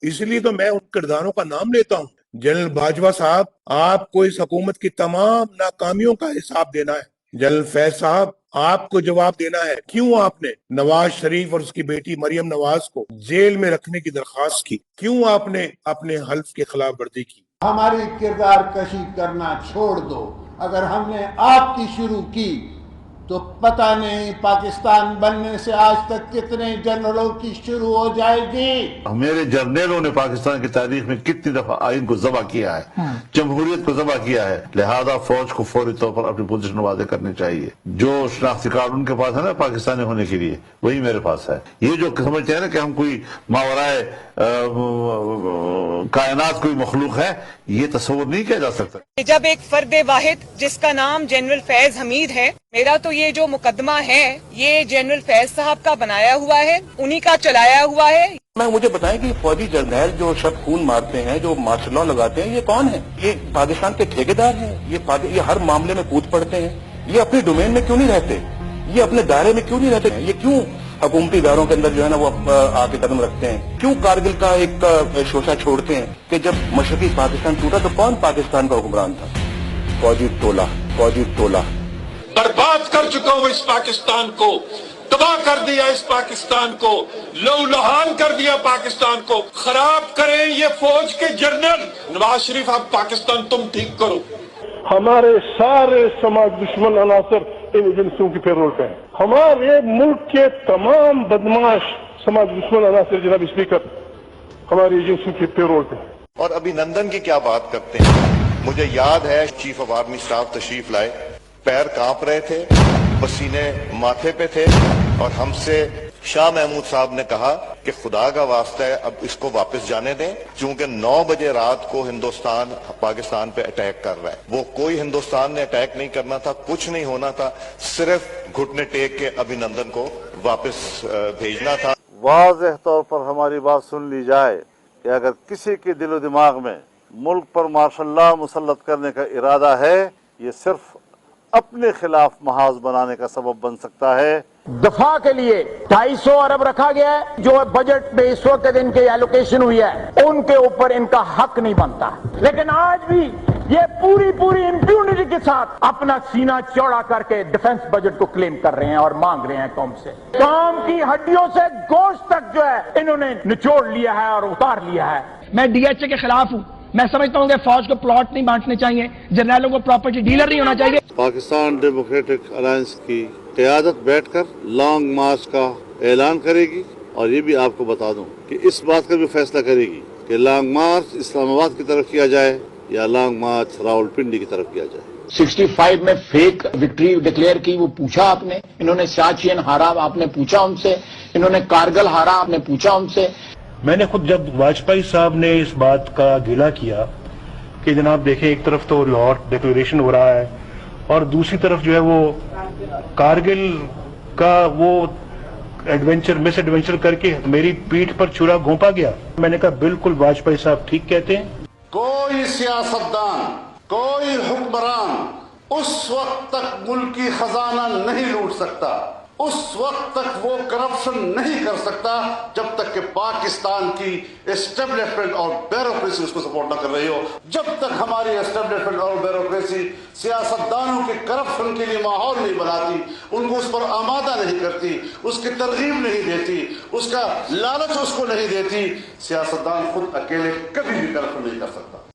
اس لیے تو میں ان کرداروں کا نام لیتا ہوں. جنرل باجوہ صاحب، آپ کو اس حکومت کی تمام ناکامیوں کا حساب دینا ہے. جنرل فیض صاحب، آپ کو جواب دینا ہے کیوں آپ نے نواز شریف اور اس کی بیٹی مریم نواز کو جیل میں رکھنے کی درخواست کی، کیوں آپ نے اپنے حلف کی خلاف ورزی کی. ہماری کردار کشی کرنا چھوڑ دو. اگر ہم نے آپ کی شروع کی تو پتہ نہیں پاکستان بننے سے آج تک کتنے جنرلوں کی شروع ہو جائے گی. میرے جرنیلوں نے پاکستان کی تاریخ میں کتنی دفعہ آئین کو ذبح کیا ہے، جمہوریت کو ذبح کیا ہے. لہذا فوج کو فوری طور پر اپنی پوزیشن واضح کرنی چاہیے. جو شناختی کارڈ ان کے پاس ہے نا پاکستانی ہونے کے لیے، وہی میرے پاس ہے. یہ جو سمجھتے ہیں نا کہ ہم کوئی ماورائے کائنات کوئی مخلوق ہے، یہ تصور نہیں کیا جا سکتا. جب ایک فرد واحد جس کا نام جنرل فیض حمید ہے، میرا تو یہ جو مقدمہ ہے یہ جنرل فیض صاحب کا بنایا ہوا ہے، انہی کا چلایا ہوا ہے. مجھے بتائیں کہ فوجی جرنیل جو شب خون مارتے ہیں، جو مارشل لا لگاتے ہیں، یہ کون ہیں؟ یہ پاکستان کے ٹھیکیدار ہیں. یہ ہر معاملے میں کود پڑتے ہیں. یہ اپنی ڈومین میں کیوں نہیں رہتے؟ یہ اپنے دائرے میں کیوں نہیں رہتے؟ یہ کیوں حکومتی اداروں کے اندر جو ہے نا وہ آ کے قدم رکھتے ہیں؟ کیوں کارگل کا ایک شوشہ چھوڑتے ہیں کہ جب مشرقی پاکستان ٹوٹا تو کون پاکستان کا حکمران تھا؟ فوجی ٹولہ. برباد کر چکا ہوں اس پاکستان کو، تباہ کر دیا اس پاکستان کو، لہو لہان کر دیا پاکستان کو. خراب کریں یہ فوج کے جنرل. نواز شریف آپ پاکستان تم ٹھیک کرو. ہمارے سارے سماج دشمن عناصر ان ایجنسیوں کی پیرول پہ ہیں. ہمارے ملک کے تمام بدماش سماج دشمن عناصر جناب اسپیکر ہماری ایجنسیوں کی پیرول پہ ہیں. اور ابھی نندن کی کیا بات کرتے ہیں؟ مجھے یاد ہے چیف آف آرمی اسٹاف تشریف لائے، پیر کانپ رہے تھے، پسینے ماتھے پہ تھے، اور ہم سے شاہ محمود صاحب نے کہا کہ خدا کا واسطہ ہے اب اس کو واپس جانے دیں، چونکہ 9 بجے رات کو ہندوستان پاکستان پہ اٹیک کر رہا ہے. وہ کوئی ہندوستان نے اٹیک نہیں کرنا تھا، کچھ نہیں ہونا تھا، صرف گھٹنے ٹیک کے ابھی نندن کو واپس بھیجنا تھا. واضح طور پر ہماری بات سن لی جائے کہ اگر کسی کے دل و دماغ میں ملک پر مارشل لا مسلط کرنے کا ارادہ ہے، یہ صرف اپنے خلاف محاذ بنانے کا سبب بن سکتا ہے. دفاع کے لیے 250 ارب رکھا گیا ہے، جو بجٹ میں اس وقت ان کی ایلوکیشن ہوئی ہے ان کے اوپر ان کا حق نہیں بنتا. لیکن آج بھی یہ پوری امپیونٹی کے ساتھ اپنا سینہ چوڑا کر کے ڈیفنس بجٹ کو کلیم کر رہے ہیں اور مانگ رہے ہیں قوم سے. قوم کی ہڈیوں سے گوشت تک جو ہے انہوں نے نچوڑ لیا ہے اور اتار لیا ہے. میں ڈی ایچ اے کے خلاف ہوں. میں سمجھتا ہوں کہ فوج کو پلاٹ نہیں بانٹنے چاہیے، جرنیلوں کو پراپرٹی ڈیلر نہیں ہونا چاہیے. پاکستان ڈیموکریٹک الائنس کی قیادت بیٹھ کر لانگ مارچ کا اعلان کرے گی، اور یہ بھی آپ کو بتا دوں کہ اس بات کا بھی فیصلہ کرے گی کہ لانگ مارچ اسلام آباد کی طرف کیا جائے یا لانگ مارچ راولپنڈی کی طرف کیا جائے. 65 میں فیک وکٹری ڈکلیئر کی، وہ پوچھا آپ نے. انہوں نے سیاچین ہارا، آپ نے پوچھا ان سے. انہوں نے کارگل ہارا، آپ نے پوچھا ان سے. میں نے خود جب واجپئی صاحب نے اس بات کا گلہ کیا کہ جناب دیکھیں ایک طرف تو لاہور ڈکلیریشن ہو رہا ہے اور دوسری طرف جو ہے وہ کارگل کا وہ مس ایڈونچر کر کے میری پیٹھ پر چھرا گھونپا گیا. میں نے کہا بالکل واجپئی صاحب ٹھیک کہتے ہیں. کوئی سیاستدان، کوئی حکمران اس وقت تک ملکی خزانہ نہیں لوٹ سکتا، اس وقت تک وہ کرپشن نہیں کر سکتا جب تک کہ پاکستان کی اسٹیبلشمنٹ اور بیوروکریسی اس کو سپورٹ نہ کر رہی ہو. جب تک ہماری اسٹیبلشمنٹ اور بیوروکریسی سیاستدانوں کے کرپشن کے لیے ماحول نہیں بناتی، ان کو اس پر آمادہ نہیں کرتی، اس کی ترغیب نہیں دیتی، اس کا لالچ اس کو نہیں دیتی، سیاستدان خود اکیلے کبھی بھی کرپشن نہیں کر سکتا.